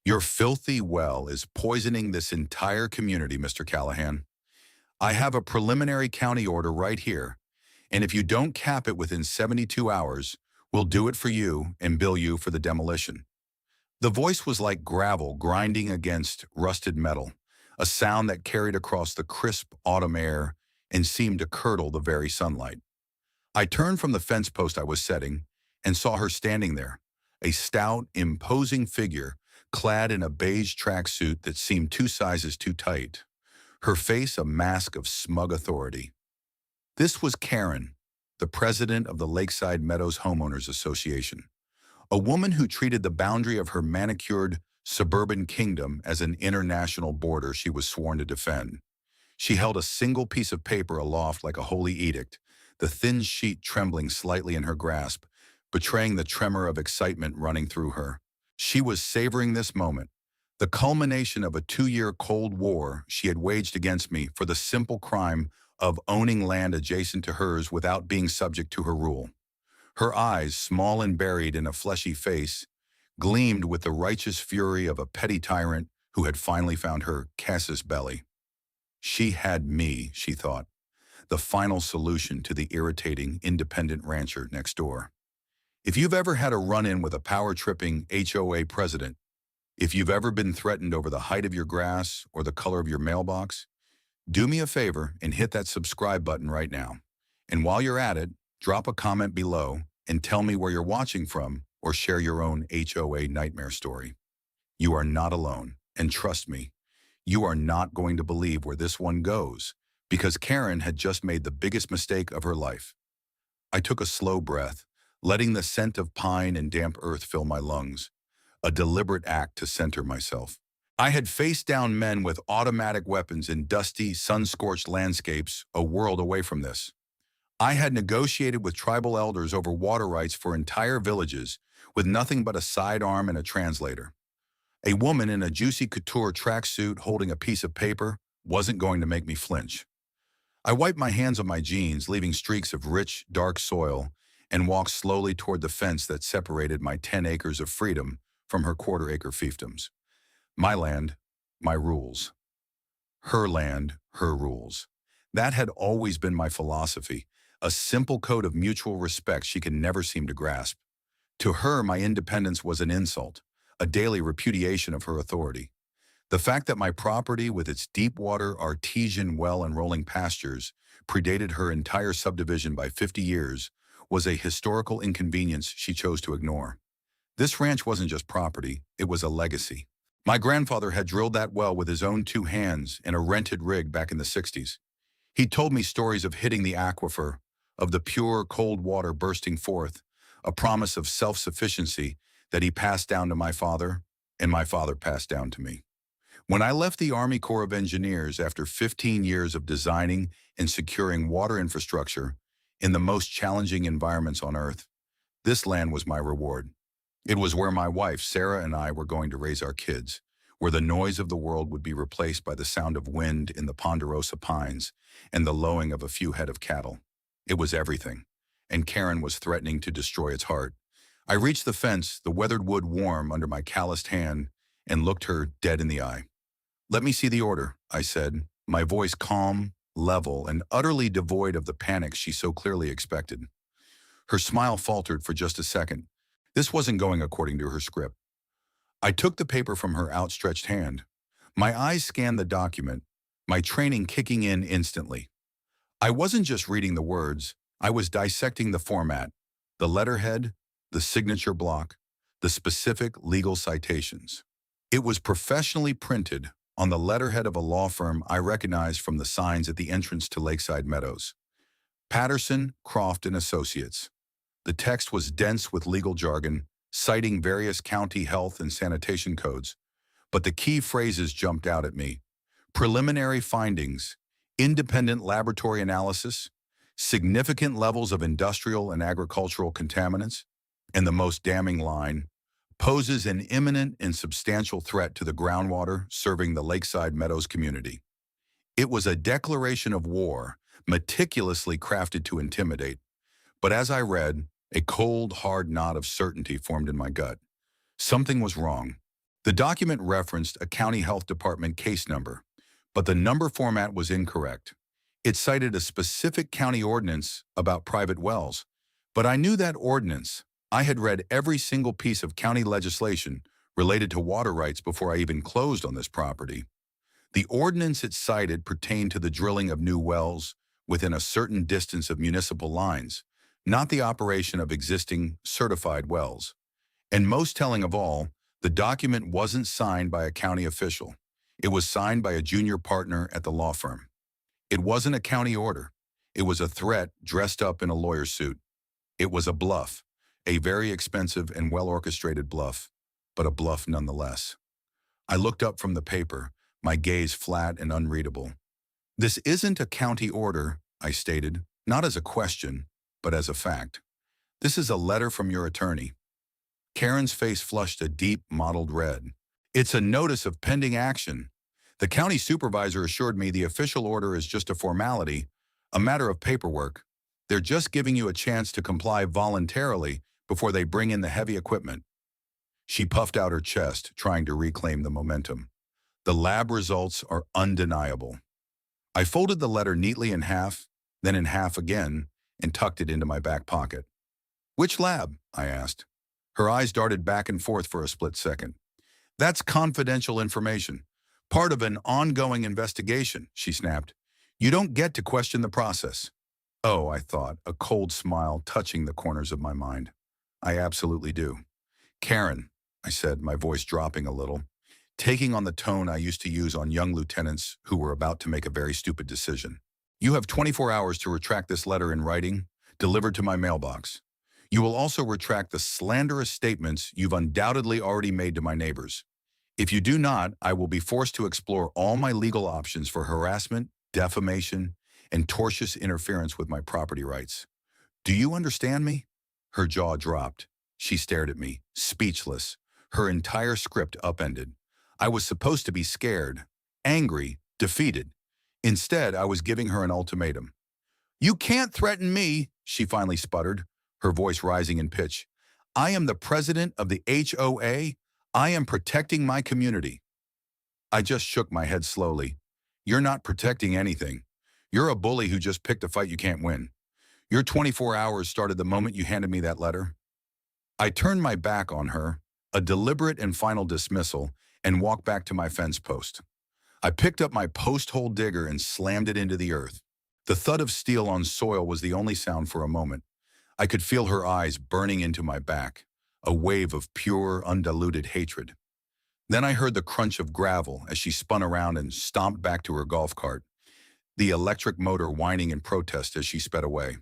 Your filthy well is poisoning this entire community, Mr. Callahan. I have a preliminary county order right here, and if you don't cap it within 72 hours, we'll do it for you and bill you for the demolition. The voice was like gravel grinding against rusted metal, a sound that carried across the crisp autumn air and seemed to curdle the very sunlight. I turned from the fence post I was setting and saw her standing there, a stout, imposing figure clad in a beige tracksuit that seemed 2 sizes too tight, her face a mask of smug authority. This was Karen, the president of the Lakeside Meadows Homeowners Association, a woman who treated the boundary of her manicured suburban kingdom as an international border she was sworn to defend. She held a single piece of paper aloft like a holy edict, the thin sheet trembling slightly in her grasp, betraying the tremor of excitement running through her. She was savoring this moment, the culmination of a 2-year Cold War she had waged against me for the simple crime of owning land adjacent to hers without being subject to her rule. Her eyes, small and buried in a fleshy face, gleamed with the righteous fury of a petty tyrant who had finally found her casus belli. She had me, she thought, the final solution to the irritating independent rancher next door. If you've ever had a run-in with a power-tripping HOA president, if you've ever been threatened over the height of your grass or the color of your mailbox, do me a favor and hit that subscribe button right now. And while you're at it, drop a comment below and tell me where you're watching from or share your own HOA nightmare story. You are not alone, and trust me, you are not going to believe where this one goes, because Karen had just made the biggest mistake of her life. I took a slow breath, letting the scent of pine and damp earth fill my lungs, a deliberate act to center myself. I had faced down men with automatic weapons in dusty, sun-scorched landscapes a world away from this. I had negotiated with tribal elders over water rights for entire villages with nothing but a sidearm and a translator. A woman in a juicy couture tracksuit holding a piece of paper wasn't going to make me flinch. I wiped my hands on my jeans, leaving streaks of rich, dark soil, and walked slowly toward the fence that separated my 10 acres of freedom from her quarter-acre fiefdoms. My land, my rules. Her land, her rules. That had always been my philosophy, a simple code of mutual respect she could never seem to grasp. To her, my independence was an insult, a daily repudiation of her authority. The fact that my property, with its deep-water artesian well and rolling pastures, predated her entire subdivision by 50 years was a historical inconvenience she chose to ignore. This ranch wasn't just property, it was a legacy. My grandfather had drilled that well with his own 2 hands in a rented rig back in the 60s. He told me stories of hitting the aquifer, of the pure, cold water bursting forth, a promise of self-sufficiency that he passed down to my father, and my father passed down to me. When I left the Army Corps of Engineers after 15 years of designing and securing water infrastructure in the most challenging environments on Earth, this land was my reward. It was where my wife, Sarah, and I were going to raise our kids, where the noise of the world would be replaced by the sound of wind in the ponderosa pines and the lowing of a few head of cattle. It was everything, and Karen was threatening to destroy its heart. I reached the fence, the weathered wood warm under my calloused hand, and looked her dead in the eye. "Let me see the order," I said, my voice calm, level, and utterly devoid of the panic she so clearly expected. Her smile faltered for just a second. This wasn't going according to her script. I took the paper from her outstretched hand. My eyes scanned the document, my training kicking in instantly. I wasn't just reading the words, I was dissecting the format, the letterhead, the signature block, the specific legal citations. It was professionally printed on the letterhead of a law firm I recognized from the signs at the entrance to Lakeside Meadows. Patterson, Croft and Associates. The text was dense with legal jargon, citing various county health and sanitation codes, but the key phrases jumped out at me. Preliminary findings, independent laboratory analysis, significant levels of industrial and agricultural contaminants, and the most damning line, poses an imminent and substantial threat to the groundwater serving the Lakeside Meadows community. It was a declaration of war, meticulously crafted to intimidate, but as I read, a cold, hard knot of certainty formed in my gut. Something was wrong. The document referenced a county health department case number, but the number format was incorrect. It cited a specific county ordinance about private wells, but I knew that ordinance. I had read every single piece of county legislation related to water rights before I even closed on this property. The ordinance it cited pertained to the drilling of new wells within a certain distance of municipal lines, not the operation of existing certified wells. And most telling of all, the document wasn't signed by a county official. It was signed by a junior partner at the law firm. It wasn't a county order. It was a threat dressed up in a lawyer's suit. It was a bluff, a very expensive and well-orchestrated bluff, but a bluff nonetheless. I looked up from the paper, my gaze flat and unreadable. "This isn't a county order," I stated, not as a question, but as a fact. "This is a letter from your attorney." Karen's face flushed a deep, mottled red. "It's a notice of pending action. The county supervisor assured me the official order is just a formality, a matter of paperwork. They're just giving you a chance to comply voluntarily before they bring in the heavy equipment." She puffed out her chest, trying to reclaim the momentum. "The lab results are undeniable." I folded the letter neatly in half, then in half again, and tucked it into my back pocket. "Which lab?" I asked. Her eyes darted back and forth for a split second. "That's confidential information. Part of an ongoing investigation," she snapped. "You don't get to question the process." "Oh," I thought, a cold smile touching the corners of my mind. "I absolutely do." "Karen," I said, my voice dropping a little, taking on the tone I used to use on young lieutenants who were about to make a very stupid decision. "You have 24 hours to retract this letter in writing, delivered to my mailbox. You will also retract the slanderous statements you've undoubtedly already made to my neighbors. If you do not, I will be forced to explore all my legal options for harassment, defamation, and tortious interference with my property rights. Do you understand me?" Her jaw dropped. She stared at me, speechless, her entire script upended. I was supposed to be scared, angry, defeated. Instead, I was giving her an ultimatum. "You can't threaten me," she finally sputtered, her voice rising in pitch. "I am the president of the HOA. I am protecting my community." I just shook my head slowly. "You're not protecting anything. You're a bully who just picked a fight you can't win. Your 24 hours started the moment you handed me that letter." I turned my back on her, a deliberate and final dismissal, and walked back to my fence post. I picked up my post-hole digger and slammed it into the earth. The thud of steel on soil was the only sound for a moment. I could feel her eyes burning into my back, a wave of pure, undiluted hatred. Then I heard the crunch of gravel as she spun around and stomped back to her golf cart, the electric motor whining in protest as she sped away.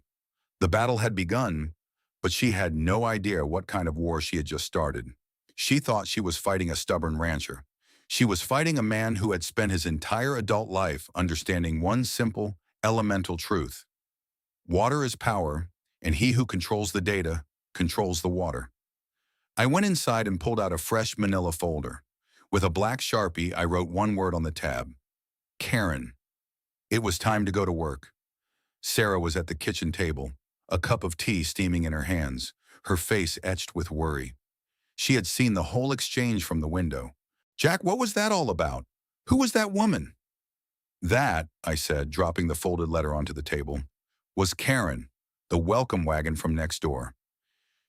The battle had begun, but she had no idea what kind of war she had just started. She thought she was fighting a stubborn rancher. She was fighting a man who had spent his entire adult life understanding one simple, elemental truth. Water is power, and he who controls the data controls the water. I went inside and pulled out a fresh manila folder. With a black Sharpie, I wrote one word on the tab: Karen. It was time to go to work. Sarah was at the kitchen table, a cup of tea steaming in her hands, her face etched with worry. She had seen the whole exchange from the window. "Jack, what was that all about? Who was that woman?" "That," I said, dropping the folded letter onto the table, "was Karen, the welcome wagon from next door.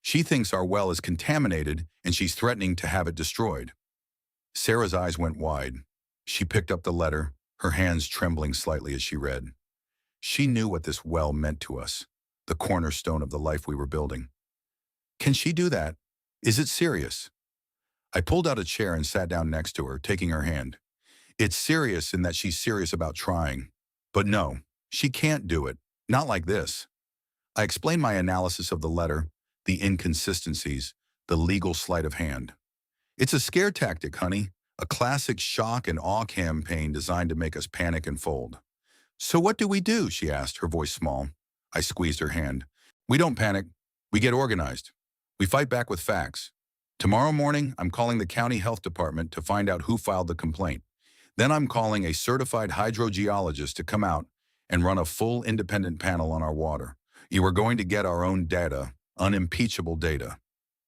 She thinks our well is contaminated and she's threatening to have it destroyed." Sarah's eyes went wide. She picked up the letter, her hands trembling slightly as she read. She knew what this well meant to us, the cornerstone of the life we were building. "Can she do that? Is it serious?" I pulled out a chair and sat down next to her, taking her hand. "It's serious in that she's serious about trying. But no, she can't do it. Not like this." I explained my analysis of the letter, the inconsistencies, the legal sleight of hand. "It's a scare tactic, honey, a classic shock and awe campaign designed to make us panic and fold." "So what do we do?" she asked, her voice small. I squeezed her hand. "We don't panic. We get organized. We fight back with facts. Tomorrow morning, I'm calling the county health department to find out who filed the complaint. Then I'm calling a certified hydrogeologist to come out and run a full independent panel on our water. You are going to get our own data, unimpeachable data."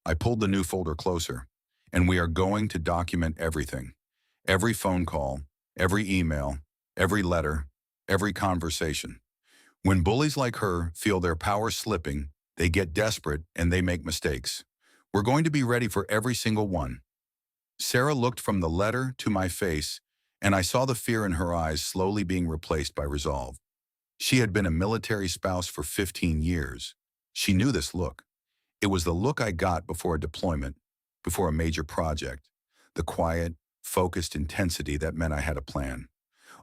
I pulled the new folder closer. and we are going to document everything. Every phone call, every email, every letter, every conversation. When bullies like her feel their power slipping, they get desperate and they make mistakes. We're going to be ready for every single one. Sarah looked from the letter to my face, and I saw the fear in her eyes slowly being replaced by resolve. She had been a military spouse for 15 years. She knew this look. It was the look I got before a deployment, before a major project. The quiet, focused intensity that meant I had a plan.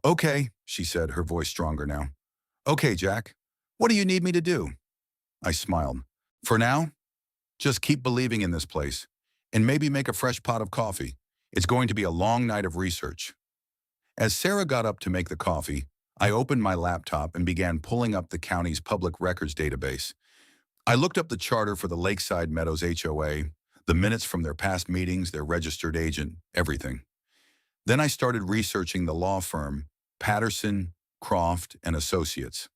"Okay," she said, her voice stronger now. "Okay, Jack. What do you need me to do?" I smiled. "For now, just keep believing in this place, and maybe make a fresh pot of coffee. It's going to be a long night of research." As Sarah got up to make the coffee, I opened my laptop and began pulling up the county's public records database. I looked up the charter for the Lakeside Meadows HOA, the minutes from their past meetings, their registered agent, everything. Then I started researching the law firm, Patterson, Croft, and Associates.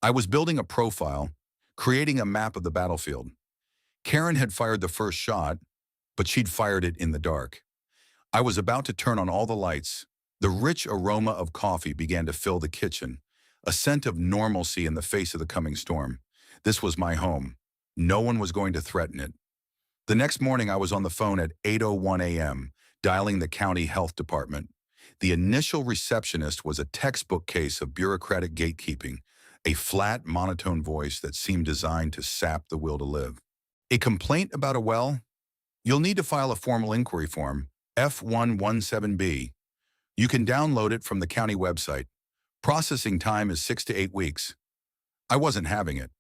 I was building a profile, creating a map of the battlefield. Karen had fired the first shot, but she'd fired it in the dark. I was about to turn on all the lights. The rich aroma of coffee began to fill the kitchen, a scent of normalcy in the face of the coming storm. This was my home. No one was going to threaten it. The next morning, I was on the phone at 8:01 a.m., dialing the county health department. The initial receptionist was a textbook case of bureaucratic gatekeeping, a flat, monotone voice that seemed designed to sap the will to live. "A complaint about a well? You'll need to file a formal inquiry form, F117B. You can download it from the county website. Processing time is 6 to 8 weeks." I wasn't having it.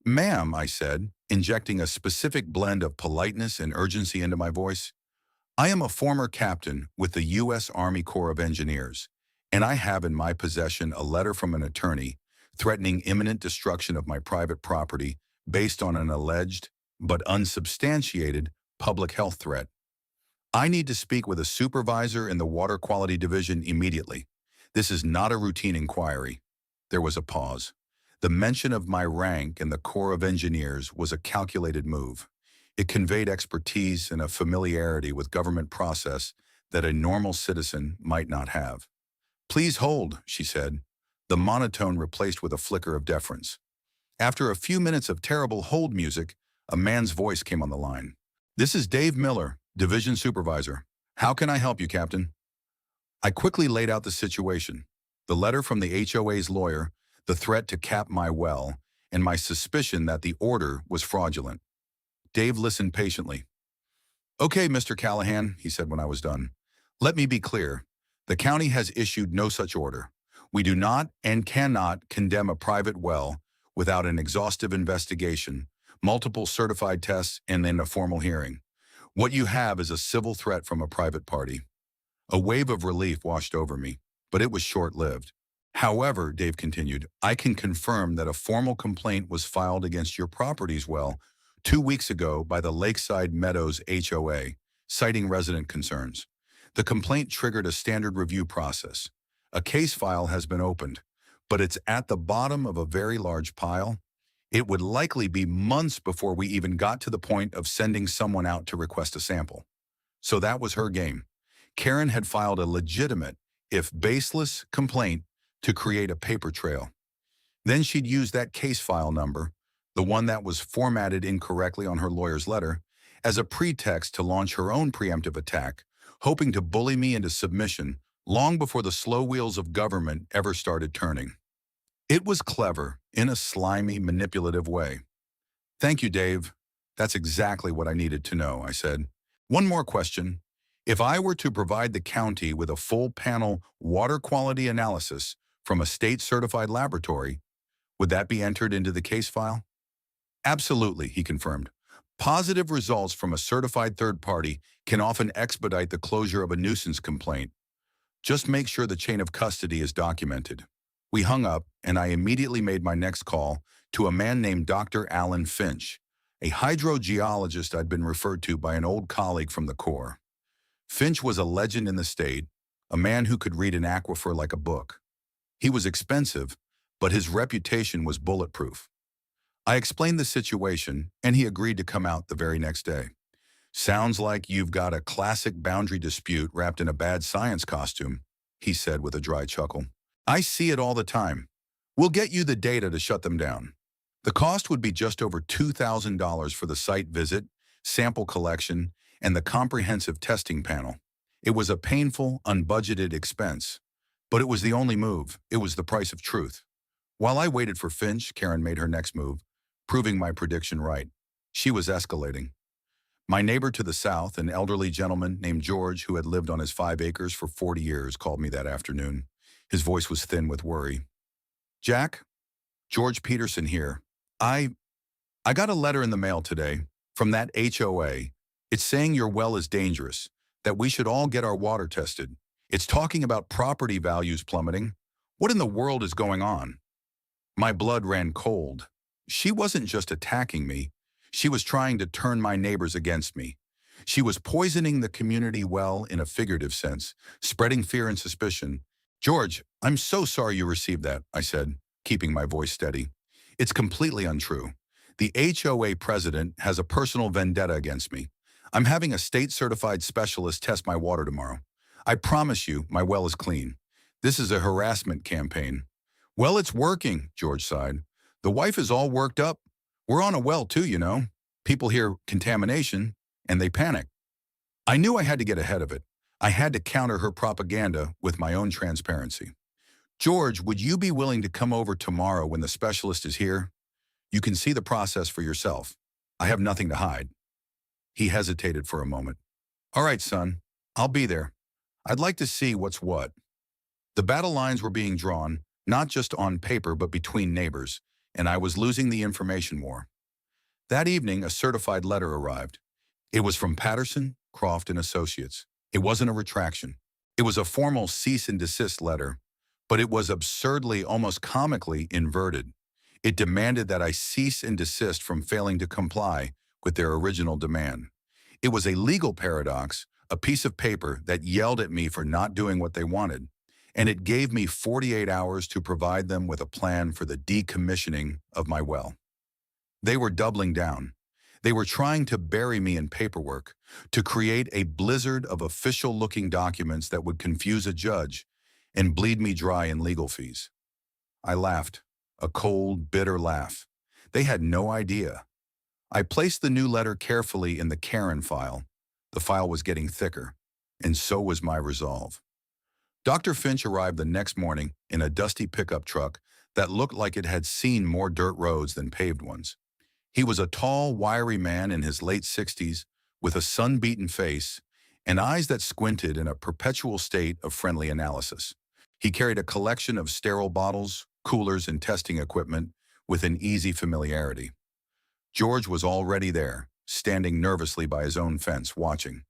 "Ma'am," I said, injecting a specific blend of politeness and urgency into my voice, "I am a former captain with the U.S. Army Corps of Engineers, and I have in my possession a letter from an attorney threatening imminent destruction of my private property based on an alleged, but unsubstantiated, public health threat. I need to speak with a supervisor in the Water Quality Division immediately. This is not a routine inquiry." There was a pause. The mention of my rank in the Corps of Engineers was a calculated move. It conveyed expertise and a familiarity with government process that a normal citizen might not have. "Please hold," she said, the monotone replaced with a flicker of deference. After a few minutes of terrible hold music, a man's voice came on the line. "This is Dave Miller, Division Supervisor. How can I help you, Captain?" I quickly laid out the situation: the letter from the HOA's lawyer, the threat to cap my well, and my suspicion that the order was fraudulent. Dave listened patiently. "Okay, Mr. Callahan," he said when I was done. "Let me be clear. The county has issued no such order. We do not and cannot condemn a private well without an exhaustive investigation, multiple certified tests, and then a formal hearing. What you have is a civil threat from a private party." A wave of relief washed over me, but it was short-lived. "However," Dave continued, "I can confirm that a formal complaint was filed against your property's well 2 weeks ago by the Lakeside Meadows HOA, citing resident concerns. The complaint triggered a standard review process. A case file has been opened, but it's at the bottom of a very large pile. It would likely be months before we even got to the point of sending someone out to request a sample." So that was her game. Karen had filed a legitimate, if baseless, complaint to create a paper trail. Then she'd use that case file number, the one that was formatted incorrectly on her lawyer's letter, as a pretext to launch her own preemptive attack, hoping to bully me into submission long before the slow wheels of government ever started turning. It was clever, in a slimy, manipulative way. "Thank you, Dave. That's exactly what I needed to know," I said. "One more question. If I were to provide the county with a full panel water quality analysis from a state-certified laboratory, would that be entered into the case file?" "Absolutely," he confirmed. "Positive results from a certified third party can often expedite the closure of a nuisance complaint. Just make sure the chain of custody is documented." We hung up, and I immediately made my next call to a man named Dr. Alan Finch, a hydrogeologist I'd been referred to by an old colleague from the Corps. Finch was a legend in the state, a man who could read an aquifer like a book. He was expensive, but his reputation was bulletproof. I explained the situation, and he agreed to come out the very next day. Sounds like you've got a classic boundary dispute wrapped in a bad science costume, he said with a dry chuckle. I see it all the time. We'll get you the data to shut them down. The cost would be just over $2,000 for the site visit, sample collection, and the comprehensive testing panel. It was a painful, unbudgeted expense, but it was the only move. It was the price of truth. While I waited for Finch, Karen made her next move, proving my prediction right. She was escalating. My neighbor to the south, an elderly gentleman named George who had lived on his 5 acres for 40 years, called me that afternoon. His voice was thin with worry. Jack, George Peterson here. I got a letter in the mail today from that HOA. It's saying your well is dangerous, that we should all get our water tested. It's talking about property values plummeting. What in the world is going on? My blood ran cold. She wasn't just attacking me. She was trying to turn my neighbors against me. She was poisoning the community well in a figurative sense, spreading fear and suspicion. George, I'm so sorry you received that, I said, keeping my voice steady. It's completely untrue. The HOA president has a personal vendetta against me. I'm having a state-certified specialist test my water tomorrow. I promise you my well is clean. This is a harassment campaign. Well, it's working, George sighed. The wife is all worked up. We're on a well too, you know. People hear contamination and they panic. I knew I had to get ahead of it. I had to counter her propaganda with my own transparency. George, would you be willing to come over tomorrow when the specialist is here? You can see the process for yourself. I have nothing to hide. He hesitated for a moment. All right, son, I'll be there. I'd like to see what's what. The battle lines were being drawn, not just on paper but between neighbors, and I was losing the information war. That evening, a certified letter arrived. It was from Patterson, Croft and Associates. It wasn't a retraction. It was a formal cease and desist letter, but it was absurdly, almost comically inverted. It demanded that I cease and desist from failing to comply with their original demand. It was a legal paradox, a piece of paper that yelled at me for not doing what they wanted, and it gave me 48 hours to provide them with a plan for the decommissioning of my well. They were doubling down. They were trying to bury me in paperwork, to create a blizzard of official-looking documents that would confuse a judge and bleed me dry in legal fees. I laughed, a cold, bitter laugh. They had no idea. I placed the new letter carefully in the Karen file. The file was getting thicker, and so was my resolve. Dr. Finch arrived the next morning in a dusty pickup truck that looked like it had seen more dirt roads than paved ones. He was a tall, wiry man in his late 60s with a sun-beaten face and eyes that squinted in a perpetual state of friendly analysis. He carried a collection of sterile bottles, coolers, and testing equipment with an easy familiarity. George was already there, standing nervously by his own fence, watching.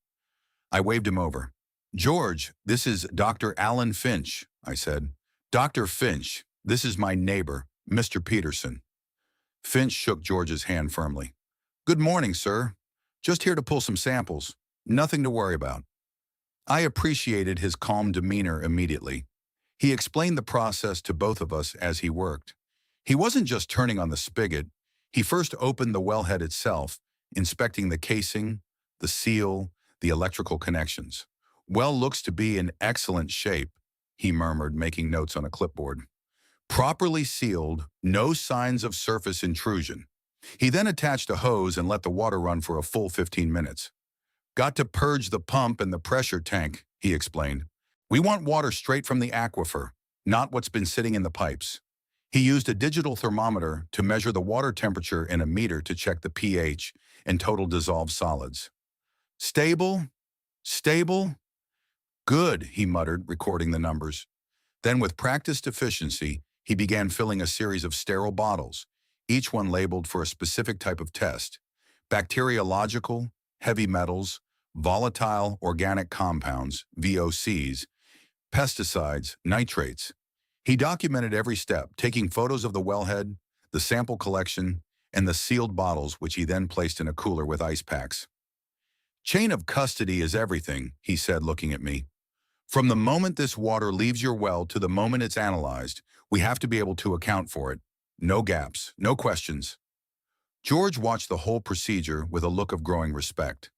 I waved him over. George, this is Dr. Alan Finch, I said. Dr. Finch, this is my neighbor, Mr. Peterson. Finch shook George's hand firmly. Good morning, sir. Just here to pull some samples. Nothing to worry about. I appreciated his calm demeanor immediately. He explained the process to both of us as he worked. He wasn't just turning on the spigot. He first opened the wellhead itself, inspecting the casing, the seal, the electrical connections. Well looks to be in excellent shape, he murmured, making notes on a clipboard. Properly sealed, no signs of surface intrusion. He then attached a hose and let the water run for a full 15 minutes. Got to purge the pump and the pressure tank, he explained. We want water straight from the aquifer, not what's been sitting in the pipes. He used a digital thermometer to measure the water temperature and a meter to check the pH and total dissolved solids. Stable? Stable? Good, he muttered, recording the numbers. Then with practiced efficiency, he began filling a series of sterile bottles, each one labeled for a specific type of test: bacteriological, heavy metals, volatile organic compounds, VOCs, pesticides, nitrates. He documented every step, taking photos of the wellhead, the sample collection, and the sealed bottles, which he then placed in a cooler with ice packs. Chain of custody is everything, he said, looking at me. From the moment this water leaves your well to the moment it's analyzed, we have to be able to account for it. No gaps, no questions. George watched the whole procedure with a look of growing respect.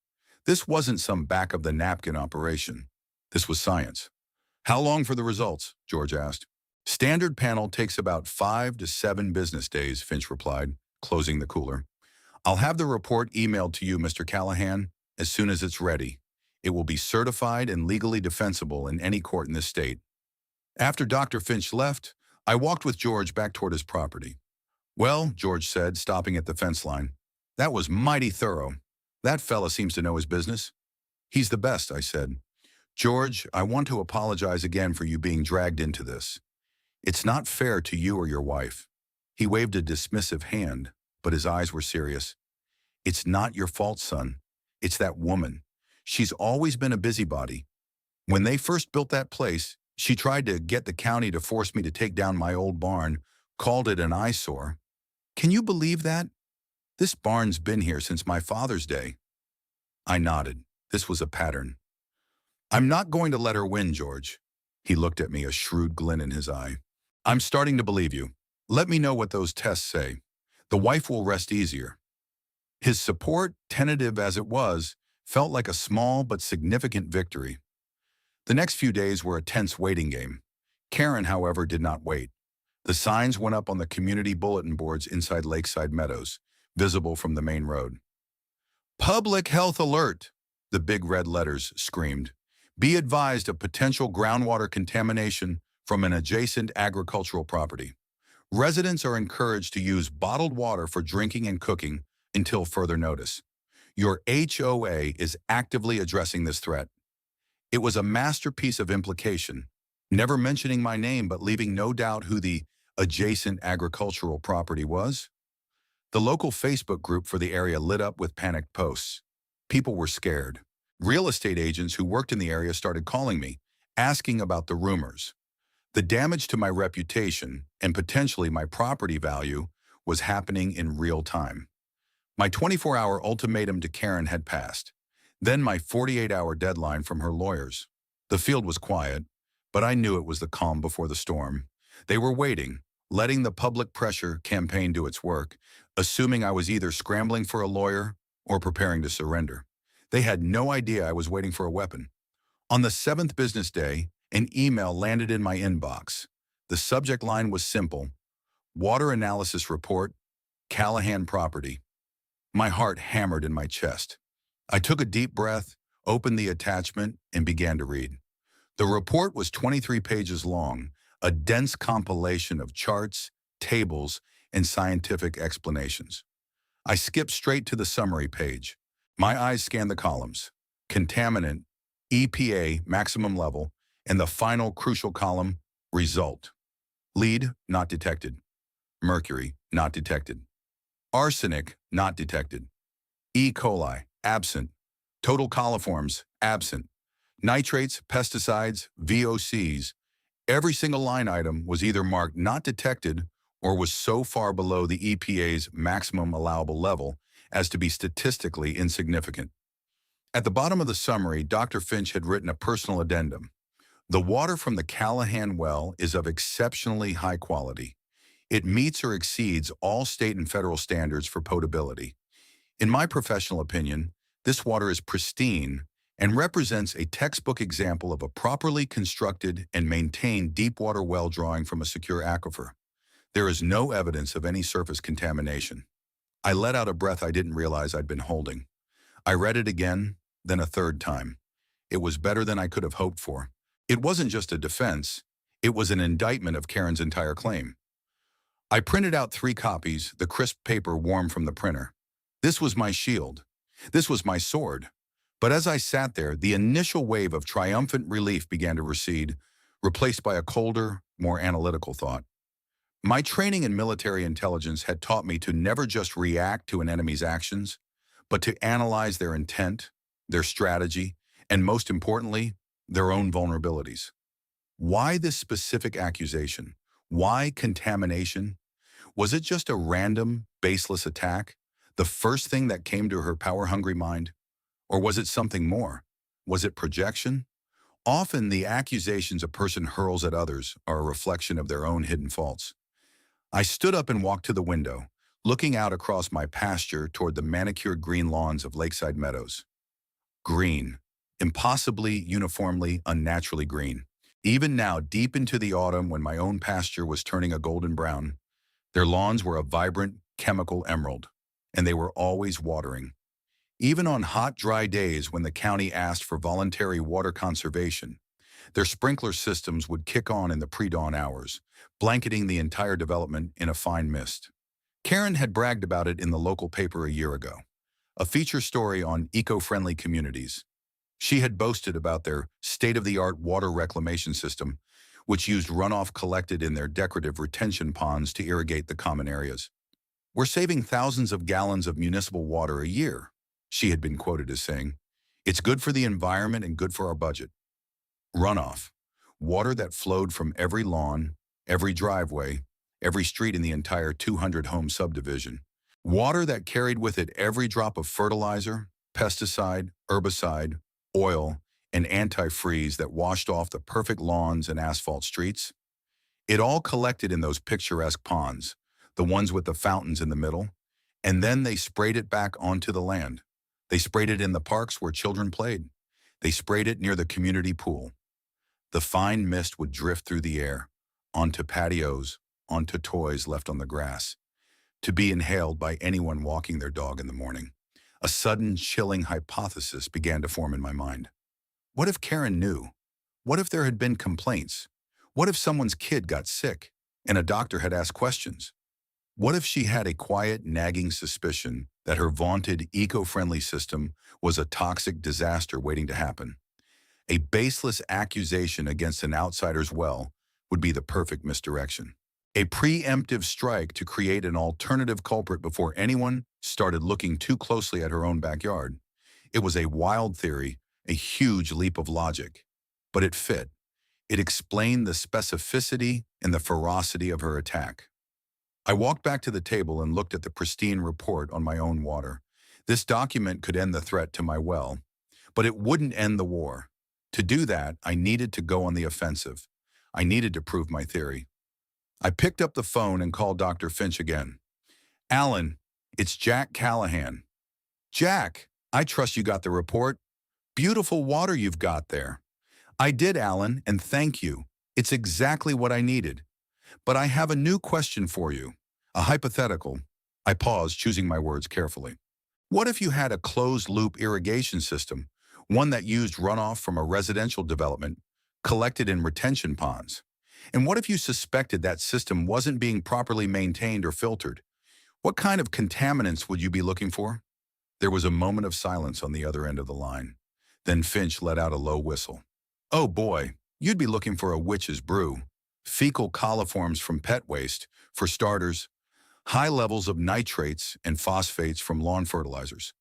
This wasn't some back-of-the-napkin operation. This was science. How long for the results? George asked. Standard panel takes about 5 to 7 business days, Finch replied, closing the cooler. I'll have the report emailed to you, Mr. Callahan, as soon as it's ready. It will be certified and legally defensible in any court in this state. After Dr. Finch left, I walked with George back toward his property. Well, George said, stopping at the fence line, that was mighty thorough. That fella seems to know his business. He's the best, I said. George, I want to apologize again for you being dragged into this. It's not fair to you or your wife. He waved a dismissive hand, but his eyes were serious. It's not your fault, son. It's that woman. She's always been a busybody. When they first built that place, she tried to get the county to force me to take down my old barn, called it an eyesore. Can you believe that? This barn's been here since my father's day. I nodded. This was a pattern. I'm not going to let her win, George. He looked at me, a shrewd glint in his eye. I'm starting to believe you. Let me know what those tests say. The wife will rest easier. His support, tentative as it was, felt like a small but significant victory. The next few days were a tense waiting game. Karen, however, did not wait. The signs went up on the community bulletin boards inside Lakeside Meadows, visible from the main road. Public health alert, the big red letters screamed. Be advised of potential groundwater contamination from an adjacent agricultural property. Residents are encouraged to use bottled water for drinking and cooking until further notice. Your HOA is actively addressing this threat. It was a masterpiece of implication, never mentioning my name but leaving no doubt who the adjacent agricultural property was. The local Facebook group for the area lit up with panicked posts. People were scared. Real estate agents who worked in the area started calling me, asking about the rumors. The damage to my reputation and potentially my property value was happening in real time. My 24-hour ultimatum to Karen had passed. Then my 48-hour deadline from her lawyers. The field was quiet, but I knew it was the calm before the storm. They were waiting, letting the public pressure campaign do its work, assuming I was either scrambling for a lawyer or preparing to surrender. They had no idea I was waiting for a weapon. On the 7th business day, an email landed in my inbox. The subject line was simple: Water Analysis Report, Callahan Property. My heart hammered in my chest. I took a deep breath, opened the attachment, and began to read. The report was 23 pages long, a dense compilation of charts, tables, and scientific explanations. I skipped straight to the summary page. My eyes scanned the columns: contaminant, EPA maximum level, and the final crucial column, result. Lead, not detected. Mercury, not detected. Arsenic, not detected. E. coli, absent. Total coliforms, absent. Nitrates, pesticides, VOCs. Every single line item was either marked not detected or was so far below the EPA's maximum allowable level as to be statistically insignificant. At the bottom of the summary, Dr. Finch had written a personal addendum. The water from the Callahan well is of exceptionally high quality. It meets or exceeds all state and federal standards for potability. In my professional opinion, this water is pristine and represents a textbook example of a properly constructed and maintained deep water well drawing from a secure aquifer. There is no evidence of any surface contamination. I let out a breath I didn't realize I'd been holding. I read it again, then a third time. It was better than I could have hoped for. It wasn't just a defense, it was an indictment of Karen's entire claim. I printed out 3 copies, the crisp paper warm from the printer. This was my shield. This was my sword. But as I sat there, the initial wave of triumphant relief began to recede, replaced by a colder, more analytical thought. My training in military intelligence had taught me to never just react to an enemy's actions, but to analyze their intent, their strategy, and most importantly, their own vulnerabilities. Why this specific accusation? Why contamination? Was it just a random, baseless attack, the first thing that came to her power-hungry mind? Or was it something more? Was it projection? Often the accusations a person hurls at others are a reflection of their own hidden faults. I stood up and walked to the window, looking out across my pasture toward the manicured green lawns of Lakeside Meadows. green, impossibly, uniformly, unnaturally green. Even now, deep into the autumn when my own pasture was turning a golden brown, their lawns were a vibrant, chemical emerald, and they were always watering. Even on hot, dry days when the county asked for voluntary water conservation, their sprinkler systems would kick on in the pre-dawn hours, blanketing the entire development in a fine mist. Karen had bragged about it in the local paper a year ago, a feature story on eco-friendly communities. She had boasted about their state-of-the-art water reclamation system, which used runoff collected in their decorative retention ponds to irrigate the common areas. "We're saving thousands of gallons of municipal water a year," she had been quoted as saying. "It's good for the environment and good for our budget." Runoff, water that flowed from every lawn, every driveway, every street in the entire 200-home subdivision. Water that carried with it every drop of fertilizer, pesticide, herbicide, oil, and antifreeze that washed off the perfect lawns and asphalt streets. It all collected in those picturesque ponds, the ones with the fountains in the middle, and then they sprayed it back onto the land. They sprayed it in the parks where children played. They sprayed it near the community pool. The fine mist would drift through the air, onto patios, onto toys left on the grass, to be inhaled by anyone walking their dog in the morning. A sudden, chilling hypothesis began to form in my mind. What if Karen knew? What if there had been complaints? What if someone's kid got sick and a doctor had asked questions? What if she had a quiet, nagging suspicion that her vaunted eco-friendly system was a toxic disaster waiting to happen? A baseless accusation against an outsider's well would be the perfect misdirection. A preemptive strike to create an alternative culprit before anyone started looking too closely at her own backyard. It was a wild theory, a huge leap of logic, but it fit. It explained the specificity and the ferocity of her attack. I walked back to the table and looked at the pristine report on my own water. This document could end the threat to my well, but it wouldn't end the war. To do that, I needed to go on the offensive. I needed to prove my theory. I picked up the phone and called Dr. Finch again. "Alan, it's Jack Callahan." "Jack, I trust you got the report. Beautiful water you've got there." "I did, Alan, and thank you. It's exactly what I needed. But I have a new question for you, a hypothetical." I paused, choosing my words carefully. "What if you had a closed-loop irrigation system, one that used runoff from a residential development, collected in retention ponds? And what if you suspected that system wasn't being properly maintained or filtered? What kind of contaminants would you be looking for?" There was a moment of silence on the other end of the line. Then Finch let out a low whistle. "Oh boy, you'd be looking for a witch's brew. Fecal coliforms from pet waste, for starters, high levels of nitrates and phosphates from lawn fertilizers,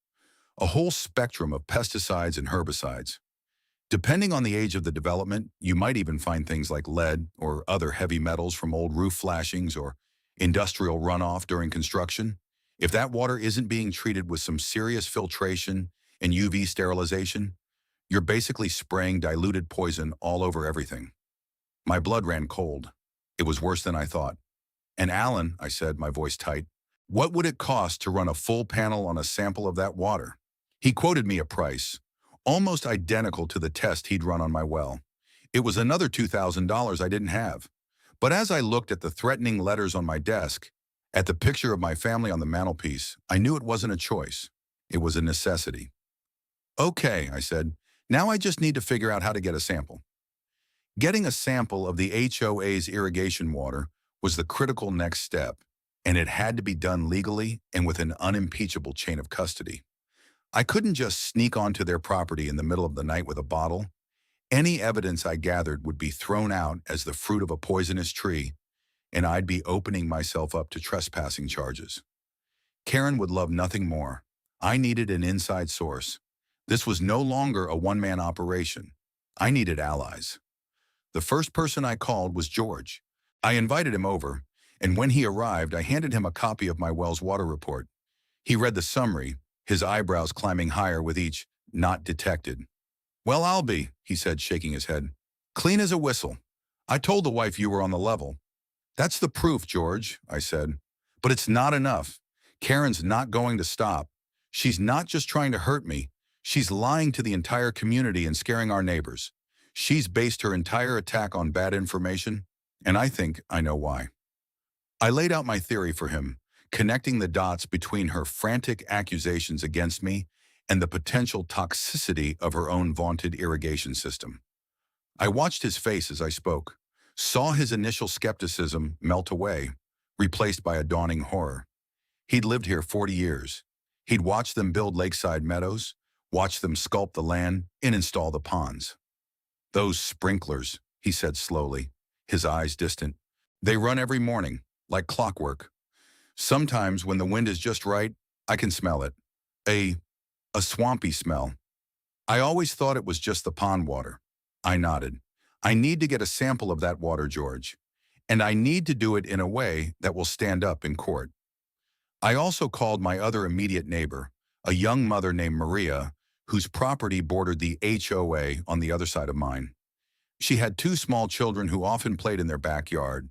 a whole spectrum of pesticides and herbicides. Depending on the age of the development, you might even find things like lead or other heavy metals from old roof flashings or industrial runoff during construction. If that water isn't being treated with some serious filtration and UV sterilization, you're basically spraying diluted poison all over everything." My blood ran cold. It was worse than I thought. "And Alan," I said, my voice tight, "what would it cost to run a full panel on a sample of that water?" He quoted me a price, almost identical to the test he'd run on my well. It was another $2,000 I didn't have. But as I looked at the threatening letters on my desk, at the picture of my family on the mantelpiece, I knew it wasn't a choice. It was a necessity. "Okay," I said, "now I just need to figure out how to get a sample." Getting a sample of the HOA's irrigation water was the critical next step, and it had to be done legally and with an unimpeachable chain of custody. I couldn't just sneak onto their property in the middle of the night with a bottle. Any evidence I gathered would be thrown out as the fruit of a poisonous tree, and I'd be opening myself up to trespassing charges. Karen would love nothing more. I needed an inside source. This was no longer a one-man operation. I needed allies. The first person I called was George. I invited him over, and when he arrived, I handed him a copy of my well's water report. He read the summary, his eyebrows climbing higher with each "not detected." "Well, I'll be," he said, shaking his head. "Clean as a whistle. I told the wife you were on the level." "That's the proof, George," I said. "But it's not enough. Karen's not going to stop. She's not just trying to hurt me. She's lying to the entire community and scaring our neighbors. She's based her entire attack on bad information, and I think I know why. I laid out my theory for him, connecting the dots between her frantic accusations against me and the potential toxicity of her own vaunted irrigation system. I watched his face as I spoke, saw his initial skepticism melt away, replaced by a dawning horror. He'd lived here 40 years. He'd watched them build Lakeside Meadows, watched them sculpt the land, and install the ponds. "Those sprinklers," he said slowly, his eyes distant. "They run every morning, like clockwork. Sometimes when the wind is just right, I can smell it. A, a swampy smell. I always thought it was just the pond water." I nodded. "I need to get a sample of that water, George. And I need to do it in a way that will stand up in court." I also called my other immediate neighbor, a young mother named Maria, whose property bordered the HOA on the other side of mine. She had two small children who often played in their backyard,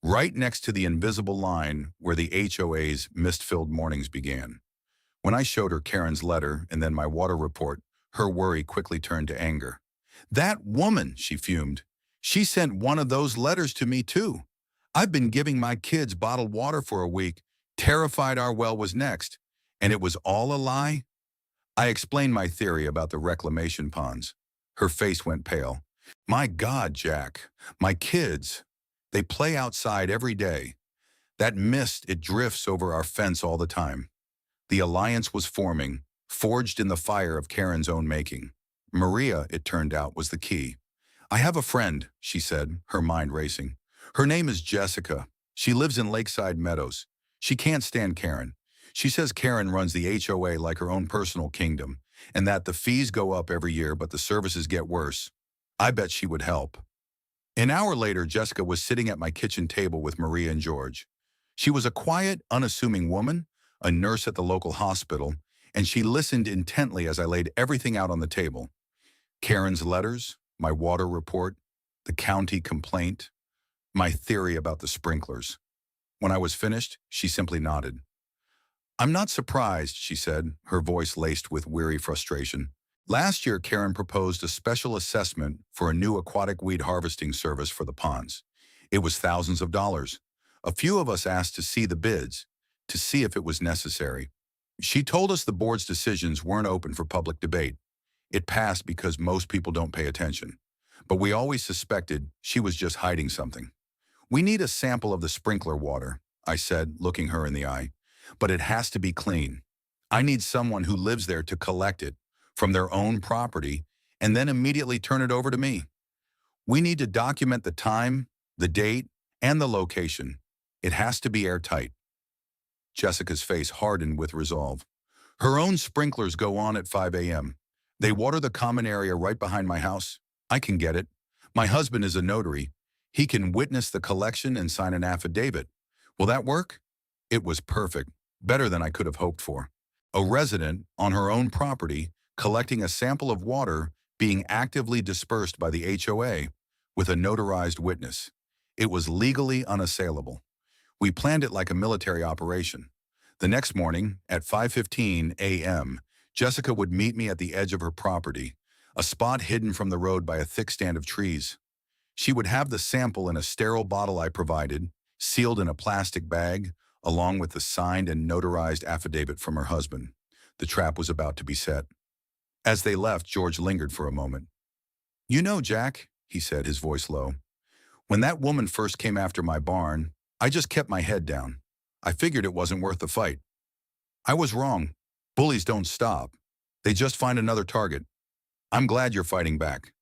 right next to the invisible line where the HOA's mist-filled mornings began. When I showed her Karen's letter and then my water report, her worry quickly turned to anger. "That woman," she fumed. "She sent one of those letters to me too. I've been giving my kids bottled water for a week, terrified our well was next, and it was all a lie?" I explained my theory about the reclamation ponds. Her face went pale. "My God, Jack, my kids, they play outside every day. That mist, it drifts over our fence all the time." The alliance was forming, forged in the fire of Karen's own making. Maria, it turned out, was the key. "I have a friend," she said, her mind racing. "Her name is Jessica. She lives in Lakeside Meadows. She can't stand Karen. She says Karen runs the HOA like her own personal kingdom, and that the fees go up every year but the services get worse. I bet she would help." An hour later, Jessica was sitting at my kitchen table with Maria and George. She was a quiet, unassuming woman, a nurse at the local hospital, and she listened intently as I laid everything out on the table. Karen's letters, my water report, the county complaint, my theory about the sprinklers. When I was finished, she simply nodded. "I'm not surprised," she said, her voice laced with weary frustration. "Last year, Karen proposed a special assessment for a new aquatic weed harvesting service for the ponds. It was thousands of dollars. A few of us asked to see the bids, to see if it was necessary. She told us the board's decisions weren't open for public debate. It passed because most people don't pay attention. But we always suspected she was just hiding something. "We need a sample of the sprinkler water," I said, looking her in the eye. "But it has to be clean. I need someone who lives there to collect it from their own property and then immediately turn it over to me. We need to document the time, the date, and the location. It has to be airtight." Jessica's face hardened with resolve. "Her own sprinklers go on at 5 a.m. They water the common area right behind my house. I can get it. My husband is a notary. He can witness the collection and sign an affidavit. Will that work?" It was perfect, better than I could have hoped for. A resident, on her own property, collecting a sample of water being actively dispersed by the HOA with a notarized witness. It was legally unassailable. We planned it like a military operation. The next morning, at 5:15 a.m., Jessica would meet me at the edge of her property, a spot hidden from the road by a thick stand of trees. She would have the sample in a sterile bottle I provided, sealed in a plastic bag, along with the signed and notarized affidavit from her husband. The trap was about to be set. As they left, George lingered for a moment. "You know, Jack," he said, his voice low, "when that woman first came after my barn, I just kept my head down. I figured it wasn't worth the fight. I was wrong. Bullies don't stop. They just find another target. I'm glad you're fighting back."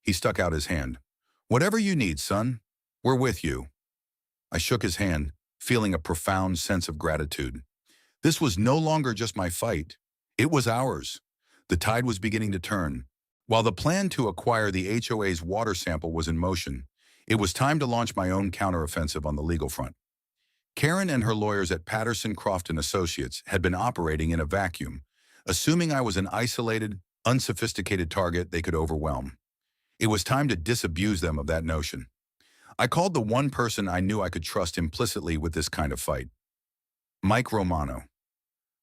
He stuck out his hand. "Whatever you need, son, we're with you." I shook his hand, feeling a profound sense of gratitude. This was no longer just my fight. It was ours. The tide was beginning to turn. While the plan to acquire the HOA's water sample was in motion, it was time to launch my own counteroffensive on the legal front. Karen and her lawyers at Patterson Croft and Associates had been operating in a vacuum, assuming I was an isolated, unsophisticated target they could overwhelm. It was time to disabuse them of that notion. I called the one person I knew I could trust implicitly with this kind of fight. Mike Romano.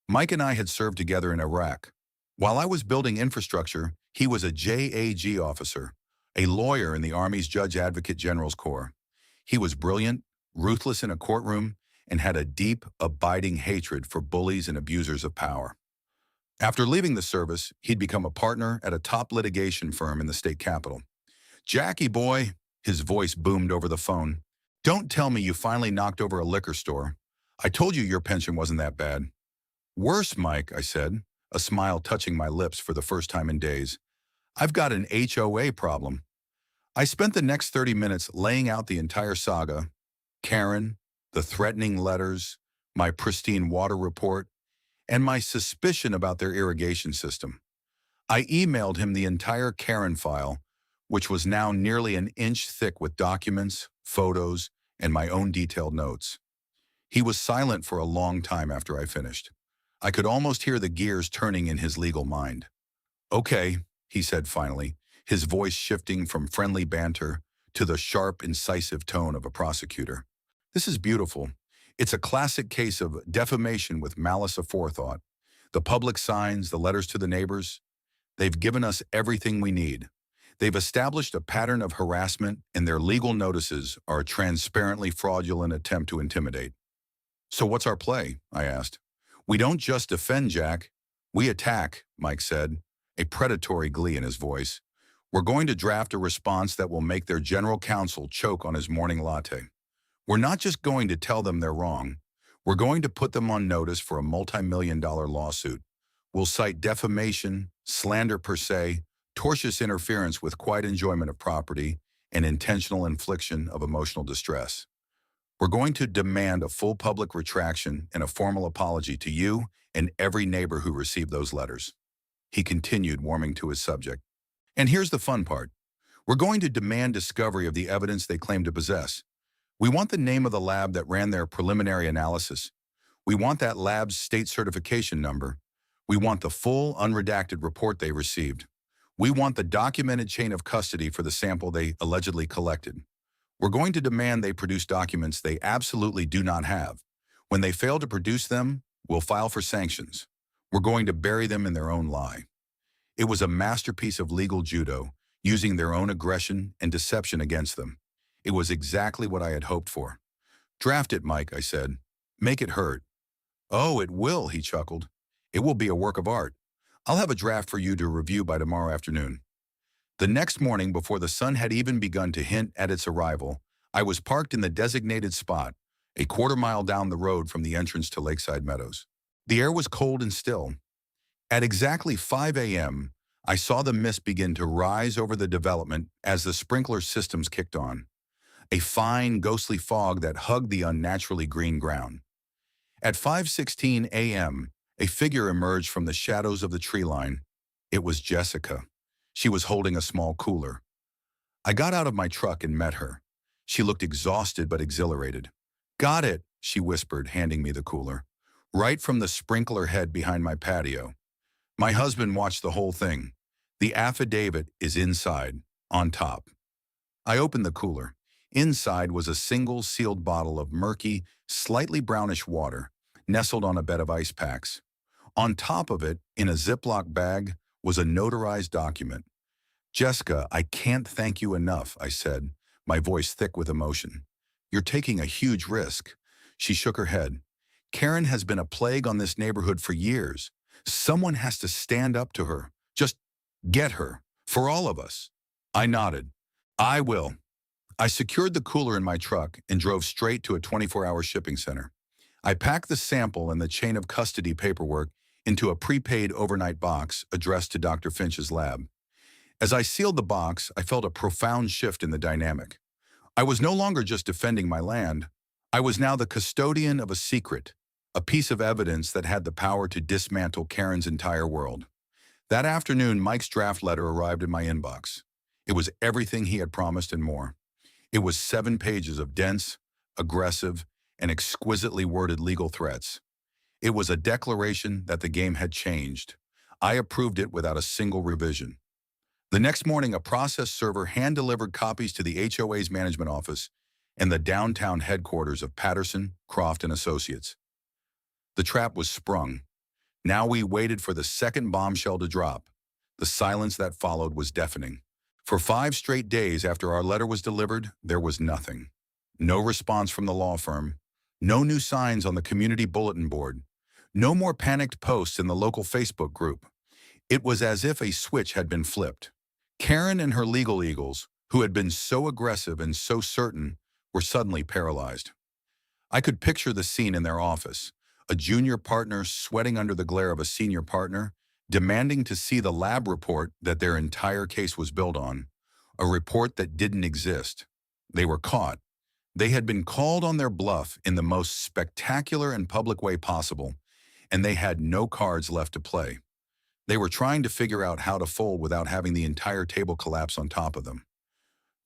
Mike and I had served together in Iraq. While I was building infrastructure, he was a JAG officer, a lawyer in the Army's Judge Advocate General's Corps. He was brilliant, ruthless in a courtroom, and had a deep, abiding hatred for bullies and abusers of power. After leaving the service, he'd become a partner at a top litigation firm in the state capitol. "Jackie boy," his voice boomed over the phone, "don't tell me you finally knocked over a liquor store. I told you your pension wasn't that bad." "Worse, Mike," I said, a smile touching my lips for the first time in days. "I've got an HOA problem." I spent the next 30 minutes laying out the entire saga: Karen, the threatening letters, my pristine water report, and my suspicion about their irrigation system. I emailed him the entire Karen file, which was now nearly an inch thick with documents, photos, and my own detailed notes. He was silent for a long time after I finished. I could almost hear the gears turning in his legal mind. "Okay," he said finally, his voice shifting from friendly banter to the sharp, incisive tone of a prosecutor. "This is beautiful. It's a classic case of defamation with malice aforethought. The public signs, the letters to the neighbors, they've given us everything we need. They've established a pattern of harassment, and their legal notices are a transparently fraudulent attempt to intimidate." "So what's our play?" I asked. "We don't just defend, Jack. We attack," Mike said, a predatory glee in his voice. "We're going to draft a response that will make their general counsel choke on his morning latte. We're not just going to tell them they're wrong. We're going to put them on notice for a multi-million-dollar lawsuit. We'll cite defamation, slander per se, tortious interference with quiet enjoyment of property, and intentional infliction of emotional distress. We're going to demand a full public retraction and a formal apology to you and every neighbor who received those letters." He continued, warming to his subject. "And here's the fun part. We're going to demand discovery of the evidence they claim to possess. We want the name of the lab that ran their preliminary analysis. We want that lab's state certification number. We want the full, unredacted report they received. We want the documented chain of custody for the sample they allegedly collected. We're going to demand they produce documents they absolutely do not have. When they fail to produce them, we'll file for sanctions. We're going to bury them in their own lie." It was a masterpiece of legal judo, using their own aggression and deception against them. It was exactly what I had hoped for. "Draft it, Mike," I said. "Make it hurt." "Oh, it will," he chuckled. "It will be a work of art. I'll have a draft for you to review by tomorrow afternoon." The next morning, before the sun had even begun to hint at its arrival, I was parked in the designated spot, a quarter-mile down the road from the entrance to Lakeside Meadows. The air was cold and still. At exactly 5 a.m., I saw the mist begin to rise over the development as the sprinkler systems kicked on, a fine, ghostly fog that hugged the unnaturally green ground. At 5:16 a.m., a figure emerged from the shadows of the tree line. It was Jessica. She was holding a small cooler. I got out of my truck and met her. She looked exhausted but exhilarated. "Got it," she whispered, handing me the cooler. "Right from the sprinkler head behind my patio. My husband watched the whole thing. The affidavit is inside, on top." I opened the cooler. Inside was a single sealed bottle of murky, slightly brownish water, nestled on a bed of ice packs. On top of it, in a Ziploc bag, was a notarized document. "Jessica, I can't thank you enough," I said, my voice thick with emotion. "You're taking a huge risk." She shook her head. "Karen has been a plague on this neighborhood for years. Someone has to stand up to her. Just get her, for all of us." I nodded. "I will." I secured the cooler in my truck and drove straight to a 24-hour shipping center. I packed the sample and the chain of custody paperwork into a prepaid overnight box addressed to Dr. Finch's lab. As I sealed the box, I felt a profound shift in the dynamic. I was no longer just defending my land. I was now the custodian of a secret, a piece of evidence that had the power to dismantle Karen's entire world. That afternoon, Mike's draft letter arrived in my inbox. It was everything he had promised and more. It was 7 pages of dense, aggressive, and exquisitely worded legal threats. It was a declaration that the game had changed. I approved it without a single revision. The next morning, a process server hand-delivered copies to the HOA's management office and the downtown headquarters of Patterson, Croft, and Associates. The trap was sprung. Now we waited for the second bombshell to drop. The silence that followed was deafening. For 5 straight days after our letter was delivered, there was nothing. No response from the law firm. No new signs on the community bulletin board. No more panicked posts in the local Facebook group. It was as if a switch had been flipped. Karen and her legal eagles, who had been so aggressive and so certain, were suddenly paralyzed. I could picture the scene in their office, a junior partner sweating under the glare of a senior partner, demanding to see the lab report that their entire case was built on, a report that didn't exist. They were caught. They had been called on their bluff in the most spectacular and public way possible, and they had no cards left to play. They were trying to figure out how to fold without having the entire table collapse on top of them.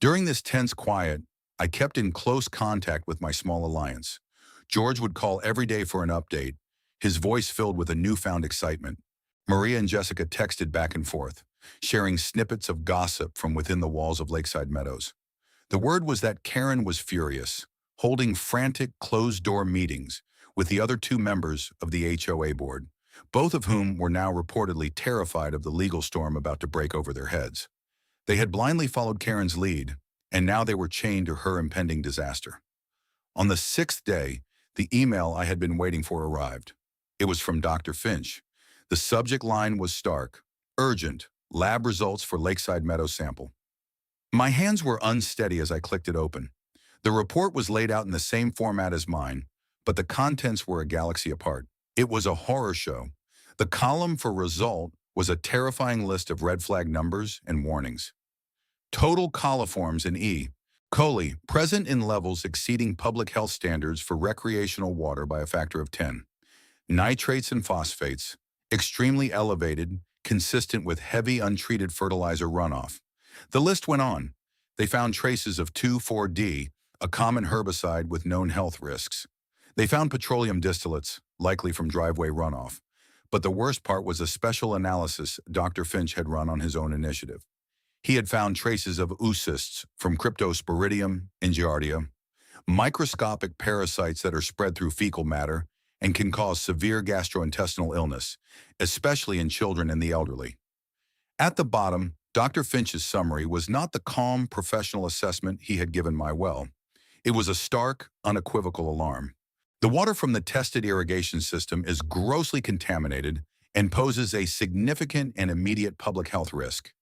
During this tense quiet, I kept in close contact with my small alliance. George would call every day for an update, his voice filled with a newfound excitement. Maria and Jessica texted back and forth, sharing snippets of gossip from within the walls of Lakeside Meadows. The word was that Karen was furious, holding frantic closed-door meetings with the other 2 members of the HOA board, both of whom were now reportedly terrified of the legal storm about to break over their heads. They had blindly followed Karen's lead, and now they were chained to her impending disaster. On the 6th day, the email I had been waiting for arrived. It was from Dr. Finch. The subject line was stark: urgent, lab results for Lakeside Meadows sample. My hands were unsteady as I clicked it open. The report was laid out in the same format as mine, but the contents were a galaxy apart. It was a horror show. The column for result was a terrifying list of red flag numbers and warnings. Total coliforms in E. coli present in levels exceeding public health standards for recreational water by a factor of 10. Nitrates and phosphates, extremely elevated, consistent with heavy untreated fertilizer runoff. The list went on. They found traces of 2,4-D, a common herbicide with known health risks. They found petroleum distillates, likely from driveway runoff. But the worst part was a special analysis Dr. Finch had run on his own initiative. He had found traces of oocysts from Cryptosporidium and Giardia, microscopic parasites that are spread through fecal matter and can cause severe gastrointestinal illness, especially in children and the elderly. At the bottom, Dr. Finch's summary was not the calm, professional assessment he had given my well. It was a stark, unequivocal alarm. The water from the tested irrigation system is grossly contaminated and poses a significant and immediate public health risk.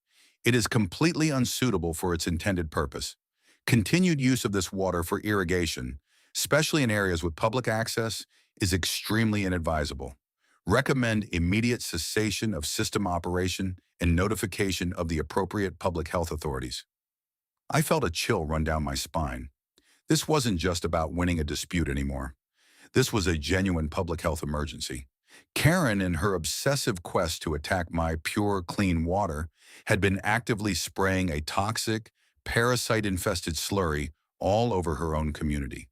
It is completely unsuitable for its intended purpose. Continued use of this water for irrigation, especially in areas with public access, is extremely inadvisable. Recommend immediate cessation of system operation and notification of the appropriate public health authorities. I felt a chill run down my spine. This wasn't just about winning a dispute anymore. This was a genuine public health emergency. Karen, in her obsessive quest to attack my pure, clean water, had been actively spraying a toxic, parasite-infested slurry all over her own community.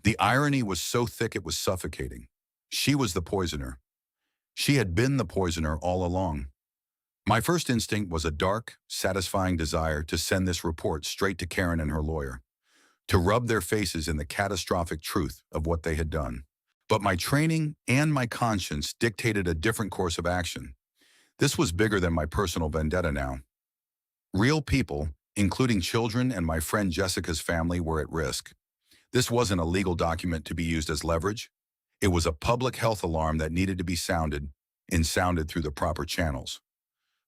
The irony was so thick it was suffocating. She was the poisoner. She had been the poisoner all along. My first instinct was a dark, satisfying desire to send this report straight to Karen and her lawyer, to rub their faces in the catastrophic truth of what they had done. But my training and my conscience dictated a different course of action. This was bigger than my personal vendetta now. Real people, including children and my friend Jessica's family, were at risk. This wasn't a legal document to be used as leverage. It was a public health alarm that needed to be sounded, and sounded through the proper channels.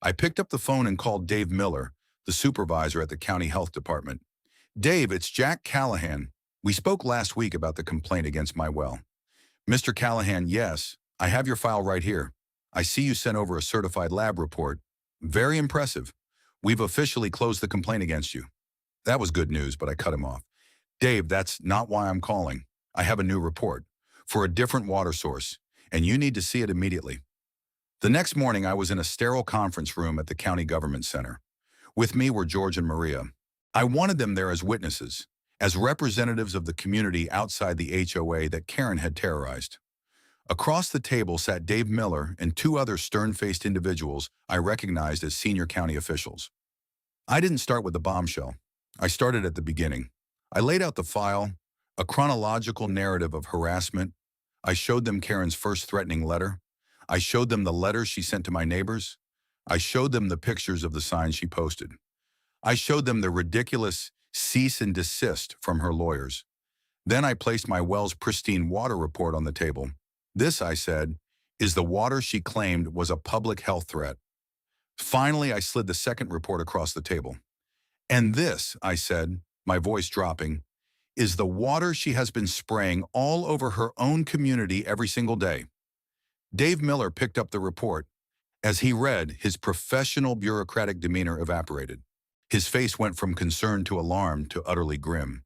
I picked up the phone and called Dave Miller, the supervisor at the county health department. "Dave, it's Jack Callahan. We spoke last week about the complaint against my well." "Mr. Callahan, yes, I have your file right here. I see you sent over a certified lab report. Very impressive. We've officially closed the complaint against you." That was good news, but I cut him off. "Dave, that's not why I'm calling. I have a new report for a different water source, and you need to see it immediately." The next morning, I was in a sterile conference room at the county government center. With me were George and Maria. I wanted them there as witnesses, as representatives of the community outside the HOA that Karen had terrorized. Across the table sat Dave Miller and 2 other stern-faced individuals I recognized as senior county officials. I didn't start with the bombshell. I started at the beginning. I laid out the file, a chronological narrative of harassment. I showed them Karen's first threatening letter. I showed them the letters she sent to my neighbors. I showed them the pictures of the signs she posted. I showed them the ridiculous cease and desist from her lawyers. Then I placed my well's pristine water report on the table. This, I said, is the water she claimed was a public health threat. Finally, I slid the second report across the table. And this, I said, my voice dropping, is the water she has been spraying all over her own community every single day. Dave Miller picked up the report. As he read, his professional bureaucratic demeanor evaporated. His face went from concern to alarm to utterly grim.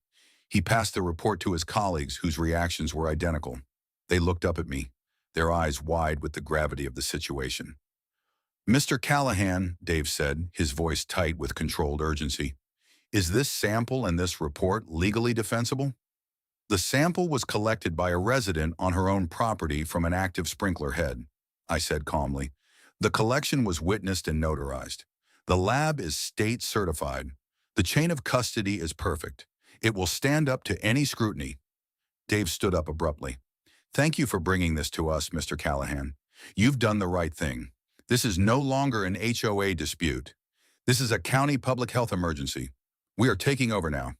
He passed the report to his colleagues, whose reactions were identical. They looked up at me, their eyes wide with the gravity of the situation. "Mr. Callahan," Dave said, his voice tight with controlled urgency, "is this sample and this report legally defensible?" The sample was collected by a resident on her own property from an active sprinkler head, I said calmly. The collection was witnessed and notarized. The lab is state certified. The chain of custody is perfect. It will stand up to any scrutiny. Dave stood up abruptly. "Thank you for bringing this to us, Mr. Callahan. You've done the right thing. This is no longer an HOA dispute. This is a county public health emergency. We are taking over now."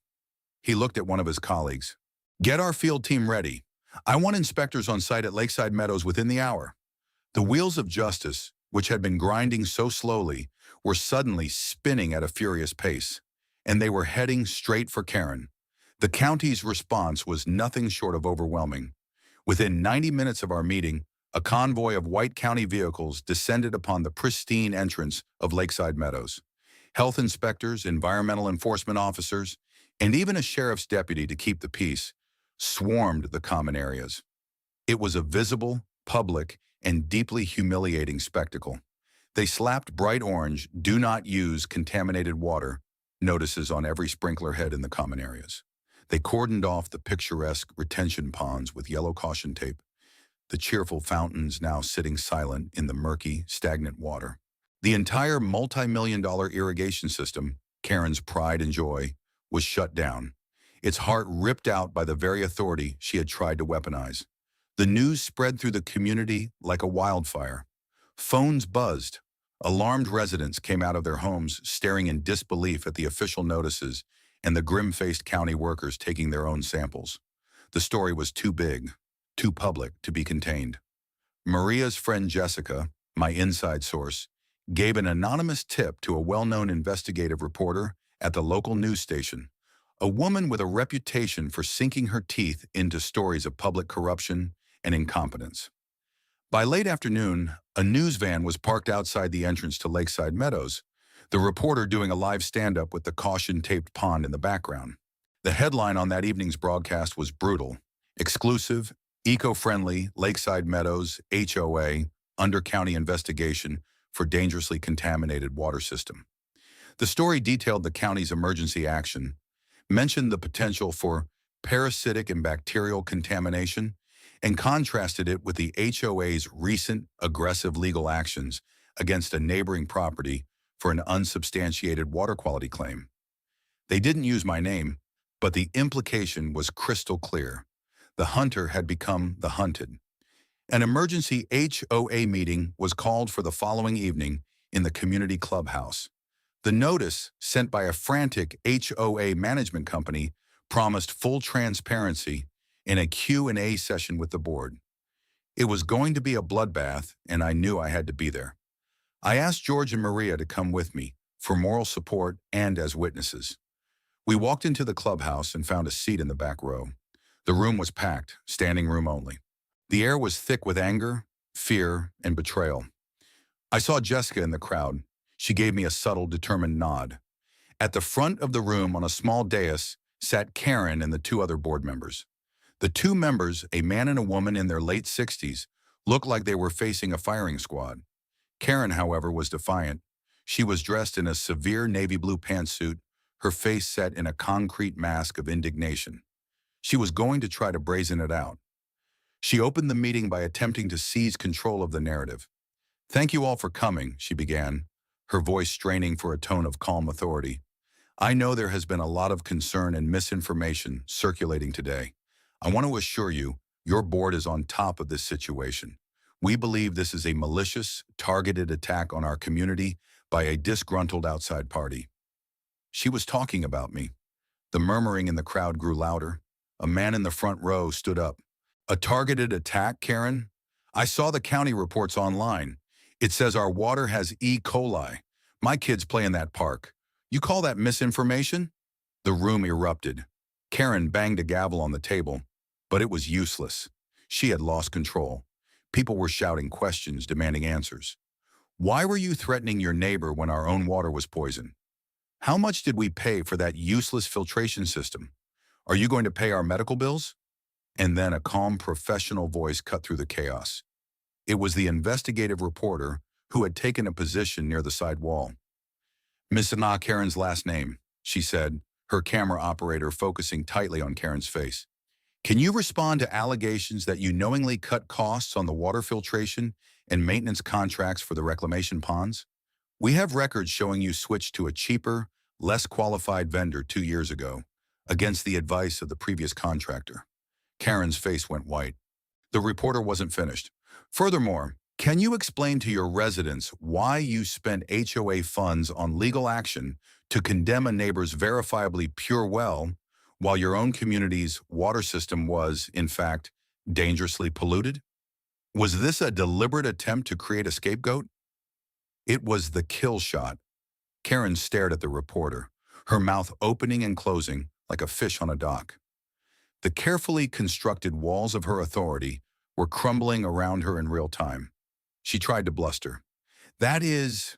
He looked at one of his colleagues. "Get our field team ready. I want inspectors on site at Lakeside Meadows within the hour." The wheels of justice, which had been grinding so slowly, were suddenly spinning at a furious pace, and they were heading straight for Karen. The county's response was nothing short of overwhelming. Within 90 minutes of our meeting, a convoy of white county vehicles descended upon the pristine entrance of Lakeside Meadows. Health inspectors, environmental enforcement officers, and even a sheriff's deputy to keep the peace swarmed the common areas. It was a visible, public, and deeply humiliating spectacle. They slapped bright orange, "Do not use contaminated water" notices on every sprinkler head in the common areas. They cordoned off the picturesque retention ponds with yellow caution tape, the cheerful fountains now sitting silent in the murky, stagnant water. The entire multi-million-dollar irrigation system, Karen's pride and joy, was shut down, its heart ripped out by the very authority she had tried to weaponize. The news spread through the community like a wildfire. Phones buzzed. Alarmed residents came out of their homes, staring in disbelief at the official notices and the grim-faced county workers taking their own samples. The story was too big, too public to be contained. Maria's friend Jessica, my inside source, gave an anonymous tip to a well-known investigative reporter at the local news station, a woman with a reputation for sinking her teeth into stories of public corruption and incompetence. By late afternoon, a news van was parked outside the entrance to Lakeside Meadows, the reporter doing a live stand-up with the caution-taped pond in the background. The headline on that evening's broadcast was brutal: "Exclusive, eco-friendly Lakeside Meadows HOA under-county investigation for dangerously contaminated water system." The story detailed the county's emergency action, mentioned the potential for parasitic and bacterial contamination, and contrasted it with the HOA's recent aggressive legal actions against a neighboring property for an unsubstantiated water quality claim. They didn't use my name, but the implication was crystal clear. The hunter had become the hunted. An emergency HOA meeting was called for the following evening in the community clubhouse. The notice, sent by a frantic HOA management company, promised full transparency in a Q&A session with the board. It was going to be a bloodbath, and I knew I had to be there. I asked George and Maria to come with me for moral support and as witnesses. We walked into the clubhouse and found a seat in the back row. The room was packed, standing room only. The air was thick with anger, fear, and betrayal. I saw Jessica in the crowd. She gave me a subtle, determined nod. At the front of the room on a small dais sat Karen and the two other board members. The two members, a man and a woman in their late 60s, looked like they were facing a firing squad. Karen, however, was defiant. She was dressed in a severe navy blue pantsuit, her face set in a concrete mask of indignation. She was going to try to brazen it out. She opened the meeting by attempting to seize control of the narrative. "Thank you all for coming," she began, her voice straining for a tone of calm authority. "I know there has been a lot of concern and misinformation circulating today. I want to assure you, your board is on top of this situation. We believe this is a malicious, targeted attack on our community by a disgruntled outside party. She was talking about me. The murmuring in the crowd grew louder. A man in the front row stood up. A targeted attack, Karen? I saw the county reports online. It says our water has E. coli. My kids play in that park. You call that misinformation? The room erupted. Karen banged a gavel on the table, but it was useless. She had lost control. People were shouting questions, demanding answers. Why were you threatening your neighbor when our own water was poisoned? How much did we pay for that useless filtration system? Are you going to pay our medical bills? And then a calm, professional voice cut through the chaos. It was the investigative reporter who had taken a position near the side wall. Miss Anna Karen's last name, she said, her camera operator focusing tightly on Karen's face. Can you respond to allegations that you knowingly cut costs on the water filtration and maintenance contracts for the reclamation ponds? We have records showing you switched to a cheaper, less qualified vendor 2 years ago, against the advice of the previous contractor. Karen's face went white. The reporter wasn't finished. Furthermore, can you explain to your residents why you spent HOA funds on legal action to condemn a neighbor's verifiably pure well, while your own community's water system was, in fact, dangerously polluted? Was this a deliberate attempt to create a scapegoat? It was the kill shot. Karen stared at the reporter, her mouth opening and closing like a fish on a dock. The carefully constructed walls of her authority were crumbling around her in real time. She tried to bluster. That is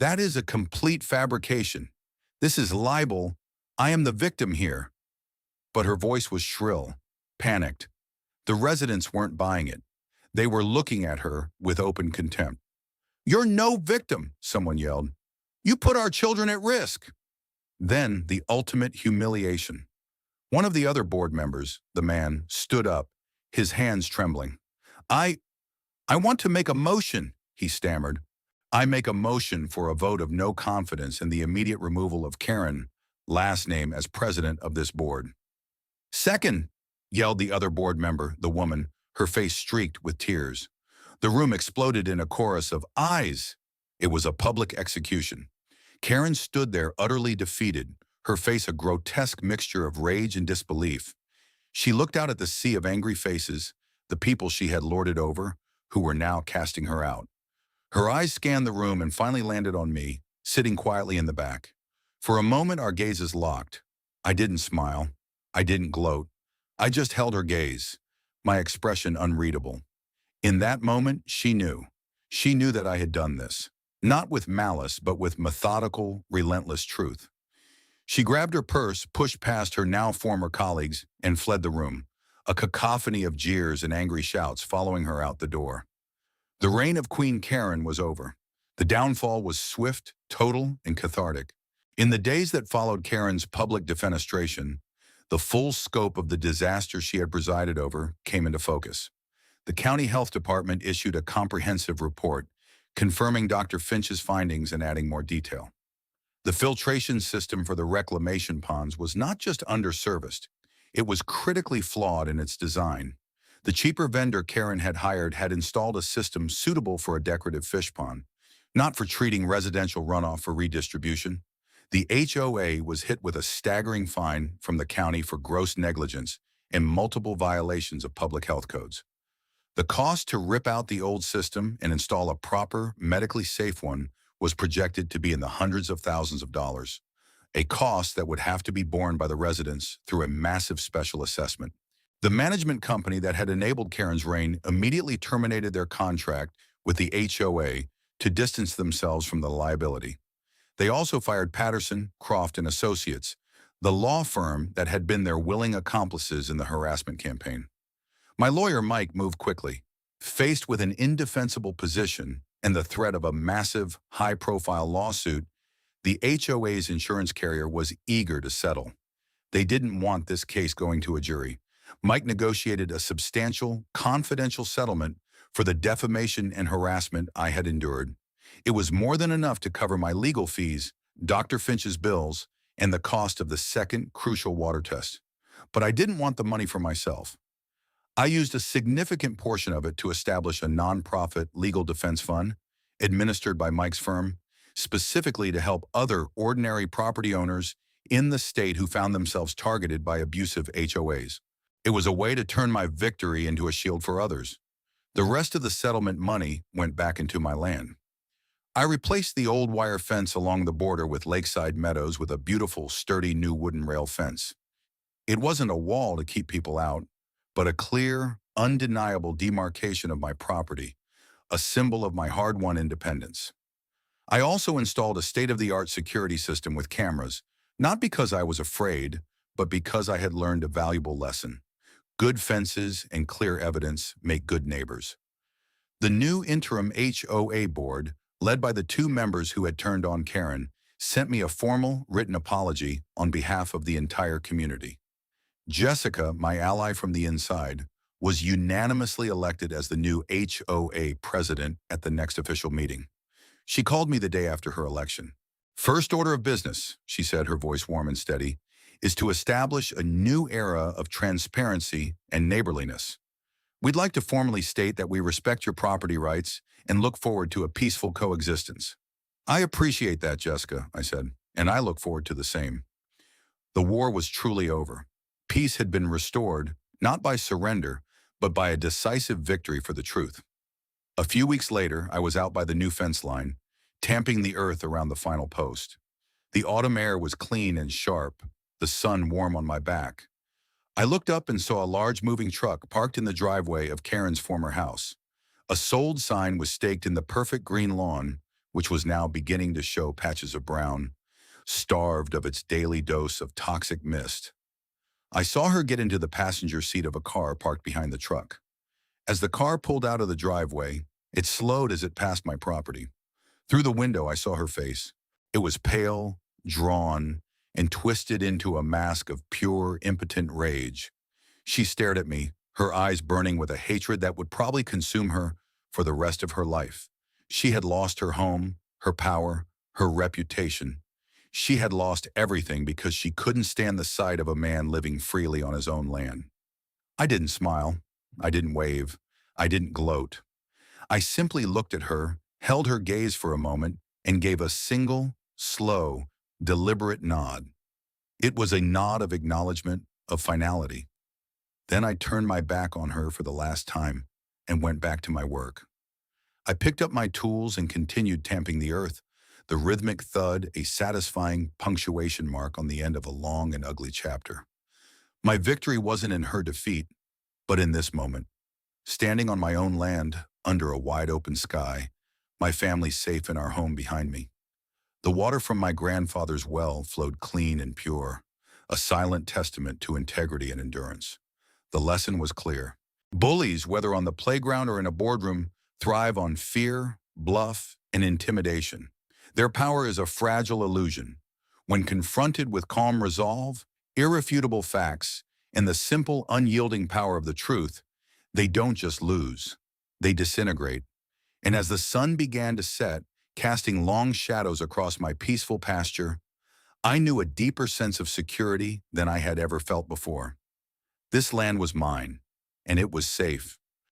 a complete fabrication. This is libel. I am the victim here. But her voice was shrill, panicked. The residents weren't buying it. They were looking at her with open contempt. You're no victim, someone yelled. You put our children at risk. Then the ultimate humiliation. One of the other board members, the man, stood up, his hands trembling. I want to make a motion, he stammered. I make a motion for a vote of no confidence in the immediate removal of Karen, last name, as president of this board. Second, yelled the other board member, the woman, her face streaked with tears. The room exploded in a chorus of ayes. It was a public execution. Karen stood there utterly defeated, her face a grotesque mixture of rage and disbelief. She looked out at the sea of angry faces, the people she had lorded over, who were now casting her out. Her eyes scanned the room and finally landed on me, sitting quietly in the back. For a moment our gazes locked. I didn't smile. I didn't gloat. I just held her gaze, my expression unreadable. In that moment, she knew. She knew that I had done this, not with malice, but with methodical, relentless truth. She grabbed her purse, pushed past her now former colleagues, and fled the room, a cacophony of jeers and angry shouts following her out the door. The reign of Queen Karen was over. The downfall was swift, total, and cathartic. In the days that followed Karen's public defenestration, the full scope of the disaster she had presided over came into focus. The county health department issued a comprehensive report, confirming Dr. Finch's findings and adding more detail. The filtration system for the reclamation ponds was not just underserviced, it was critically flawed in its design. The cheaper vendor Karen had hired had installed a system suitable for a decorative fish pond, not for treating residential runoff for redistribution. The HOA was hit with a staggering fine from the county for gross negligence and multiple violations of public health codes. The cost to rip out the old system and install a proper, medically safe one was projected to be in the hundreds of thousands of dollars, a cost that would have to be borne by the residents through a massive special assessment. The management company that had enabled Karen's reign immediately terminated their contract with the HOA to distance themselves from the liability. They also fired Patterson, Croft, and Associates, the law firm that had been their willing accomplices in the harassment campaign. My lawyer, Mike, moved quickly. Faced with an indefensible position and the threat of a massive, high-profile lawsuit, the HOA's insurance carrier was eager to settle. They didn't want this case going to a jury. Mike negotiated a substantial, confidential settlement for the defamation and harassment I had endured. It was more than enough to cover my legal fees, Dr. Finch's bills, and the cost of the second crucial water test. But I didn't want the money for myself. I used a significant portion of it to establish a nonprofit legal defense fund administered by Mike's firm, specifically to help other ordinary property owners in the state who found themselves targeted by abusive HOAs. It was a way to turn my victory into a shield for others. The rest of the settlement money went back into my land. I replaced the old wire fence along the border with Lakeside Meadows with a beautiful, sturdy new wooden rail fence. It wasn't a wall to keep people out, but a clear, undeniable demarcation of my property, a symbol of my hard-won independence. I also installed a state-of-the-art security system with cameras, not because I was afraid, but because I had learned a valuable lesson. Good fences and clear evidence make good neighbors. The new interim HOA board, led by the two members who had turned on Karen, sent me a formal, written apology on behalf of the entire community. Jessica, my ally from the inside, was unanimously elected as the new HOA president at the next official meeting. She called me the day after her election. "First order of business," she said, her voice warm and steady, "is to establish a new era of transparency and neighborliness. We'd like to formally state that we respect your property rights and look forward to a peaceful coexistence." "I appreciate that, Jessica," I said, "and I look forward to the same." The war was truly over. Peace had been restored, not by surrender, but by a decisive victory for the truth. A few weeks later, I was out by the new fence line, tamping the earth around the final post. The autumn air was clean and sharp, the sun warm on my back. I looked up and saw a large moving truck parked in the driveway of Karen's former house. A sold sign was staked in the perfect green lawn, which was now beginning to show patches of brown, starved of its daily dose of toxic mist. I saw her get into the passenger seat of a car parked behind the truck. As the car pulled out of the driveway, it slowed as it passed my property. Through the window, I saw her face. It was pale, drawn, and twisted into a mask of pure, impotent rage. She stared at me, her eyes burning with a hatred that would probably consume her for the rest of her life. She had lost her home, her power, her reputation. She had lost everything because she couldn't stand the sight of a man living freely on his own land. I didn't smile. I didn't wave. I didn't gloat. I simply looked at her, held her gaze for a moment, and gave a single, slow, deliberate nod. It was a nod of acknowledgement, of finality. Then I turned my back on her for the last time and went back to my work. I picked up my tools and continued tamping the earth, the rhythmic thud a satisfying punctuation mark on the end of a long and ugly chapter. My victory wasn't in her defeat, but in this moment. Standing on my own land, under a wide open sky, my family safe in our home behind me. The water from my grandfather's well flowed clean and pure, a silent testament to integrity and endurance. The lesson was clear. Bullies, whether on the playground or in a boardroom, thrive on fear, bluff, and intimidation. Their power is a fragile illusion. When confronted with calm resolve, irrefutable facts, and the simple, unyielding power of the truth, they don't just lose, they disintegrate. And as the sun began to set, casting long shadows across my peaceful pasture, I knew a deeper sense of security than I had ever felt before. This land was mine, and it was safe.